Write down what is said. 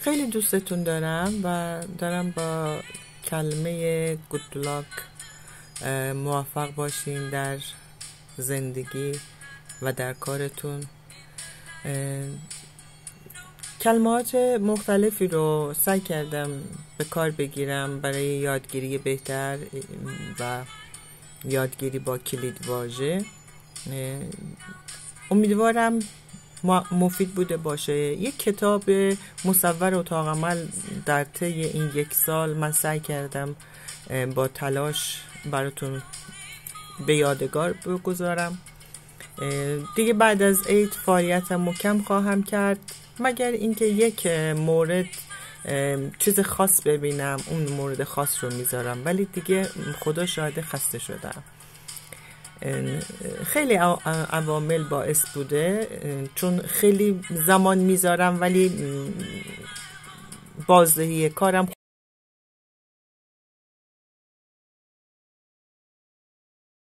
خیلی دوستتون دارم و دارم با کلمه good luck موفق باشین در زندگی و در کارتون. کلمات مختلفی رو سعی کردم به کار بگیرم برای یادگیری بهتر و یادگیری با کلید واژه. امیدوارم مفید بوده باشه. یک کتاب مصور اتاق عمل در طی این 1 سال من سعی کردم با تلاش براتون به یادگار بگذارم. دیگه بعد از عید فعالیتم رو کم خواهم کرد، مگر اینکه یک مورد چیز خاص ببینم اون مورد خاص رو میذارم، ولی دیگه خدا شاهد خسته شدم. خیلی عوامل باعث بوده، چون خیلی زمان میذارم ولی بازدهی کارم